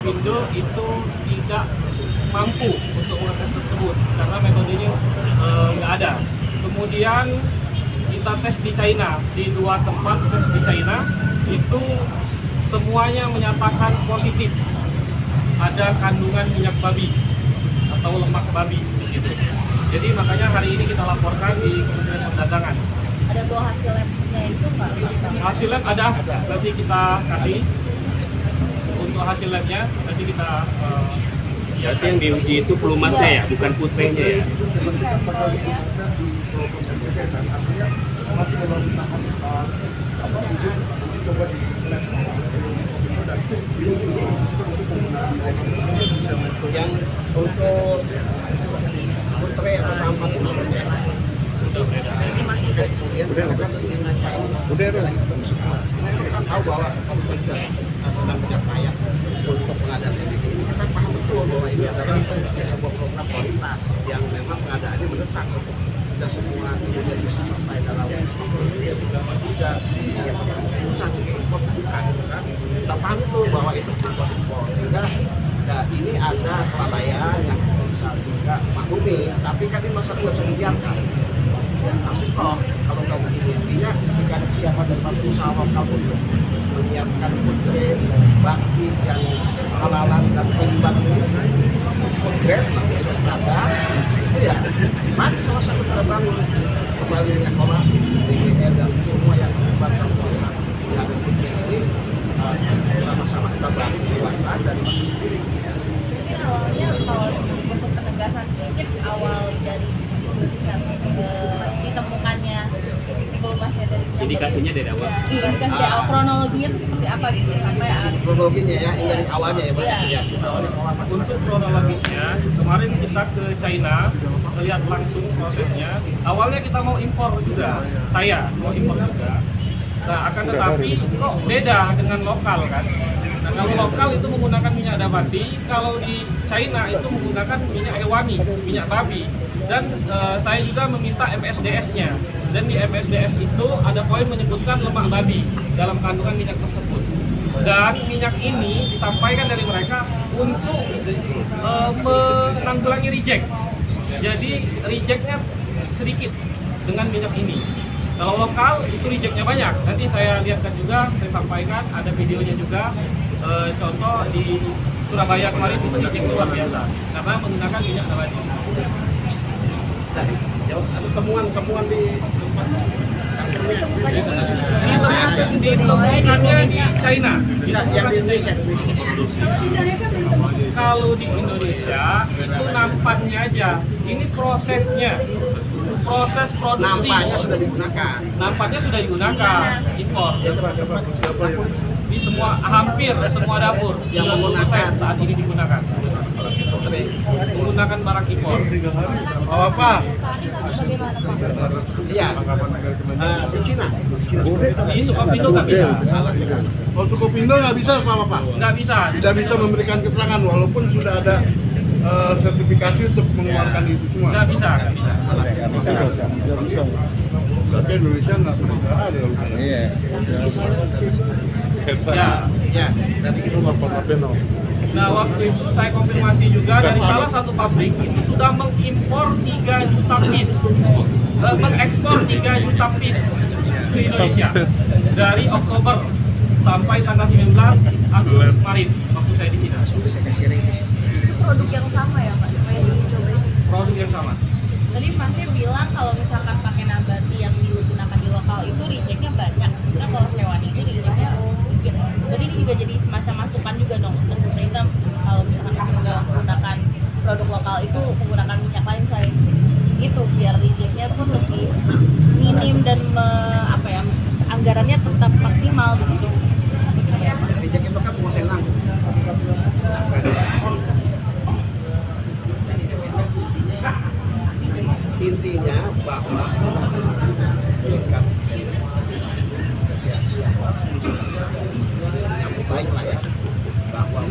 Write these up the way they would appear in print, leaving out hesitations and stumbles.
Indo itu tidak mampu untuk mengetes tersebut karena metodenya nggak ada. Kemudian kita tes di China, di 2 tempat tes di China itu semuanya menyatakan positif ada kandungan minyak babi atau lemak babi di situ. Jadi makanya hari ini kita laporkan di Kementerian Perdagangan. Ada bawa hasil labnya itu Pak? Hasil lab ada, nanti kita kasih. Untuk hasil labnya nanti kita Berarti yang diuji itu pelumasnya ya, bukan putihnya ya? Masih dalam tahap coba di lab. Yang untuk putre atau tampak itu sudah beredar. Kemudian mereka dengan China. Kita tahu bahwa pemerintah sedang berjaya untuk pengadaan ini. Kita paham betul bahwa ini adalah sebuah program kualitas yang memang pengadaannya mendesak untuk kita semua tidak bisa selesai dalam tidak disiapkan usaha sehingga impor bukan kan. Kita paham itu bahwa itu bukan impor sehingga ini ada kelalaian yang bisa juga maklumi, tapi kan ini masalah nggak bisa dibiarkan. Ya, harus stop kalau nggak begini. Intinya jika ada kesiapan dari usaha lokal untuk menyiapkan putri bakti yang halalan dan penyumbang ini progres sesuai standar itu ya mari sama-sama kita bangun kembali evaluasi DPR dan semua yang melibatkan kuasa yang ada putri ini sama-sama kita bangun kekuatan dari masing sendiri. Mungkin awalnya kalau untuk penegasan sedikit awal dari ditemukannya pelumasnya dari minyak Indikasinya dari awal. Iya, indikasi dari awal kronologinya itu seperti apa gitu sampai Kronologinya ya, yang dari awalnya ya Pak. Iya. Ya, kita Untuk kronologisnya, kemarin kita ke China melihat langsung prosesnya. Awalnya kita mau impor juga, saya mau impor juga. Nah, akan tetapi kok beda dengan lokal kan? Nah, kalau lokal itu menggunakan minyak nabati, kalau di China itu menggunakan minyak hewani, minyak babi. Dan saya juga meminta MSDS-nya. Dan di MSDS itu ada poin menyebutkan lemak babi dalam kandungan minyak tersebut. Dan minyak ini disampaikan dari mereka untuk menanggulangi reject. Jadi rejectnya sedikit dengan minyak ini. Kalau lokal itu rejectnya banyak. Nanti saya lihatkan juga, saya sampaikan ada videonya juga. Contoh di Surabaya kemarin itu reject luar biasa karena menggunakan minyak nabati. ada temuan di tempat Ditemukannya di China. yang di Indonesia. Kalau di Indonesia itu nampaknya aja. Ini prosesnya, proses produksi. Nampaknya sudah digunakan. Impor. Di hampir semua dapur yang menggunakan saat ini digunakan. Menggunakan barang impor. Apa? Iya. Di Cina. Di Sukopindo nggak bisa. Oh, Sukopindo nggak bisa apa-apa? Nggak bisa. Tidak bisa memberikan keterangan walaupun sudah ada sertifikasi untuk mengeluarkan itu semua. Nggak bisa. Nggak bisa. Berarti Indonesia nggak pernah ada kalau misalnya. Iya. Ya. Dari itu Nah, waktu itu saya konfirmasi juga dari salah satu pabrik itu sudah mengimpor 3 juta piece, mengekspor 3 juta piece ke Indonesia dari Oktober sampai tanggal 19 Agustus kemarin waktu saya di Cina. produk yang sama ya Pak, yang dicobain. Produk yang sama. Tadi Masnya bilang kalau misalkan pakai nabati yang digunakan di lokal itu rejectnya banyak, sebenarnya kalau hewani itu rejectnya sedikit. Jadi ini juga jadi semacam masukan juga dong untuk pemerintah kalau misalkan menggunakan produk lokal itu menggunakan minyak lain selain itu biar rejectnya pun lebih minim dan anggarannya tetap maksimal di situ. reject itu kan pengusaha intinya bahwa meningkat yang baik lah ya bahwa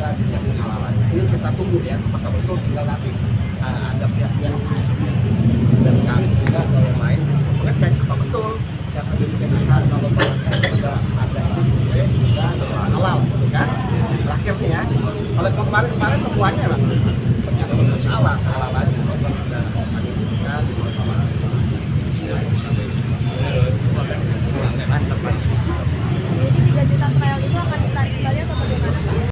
bisa tidak pengalaman. Ini kita tunggu ya, apakah betul tinggal nanti ada pihak yang dan kami juga atau yang lain mengecek apa betul yang tadi dikatakan kalau barangnya sudah ada itu sudah halal, gitu kan. Terakhir nih ya, kalau kemarin temuannya memang ternyata bermasalah halal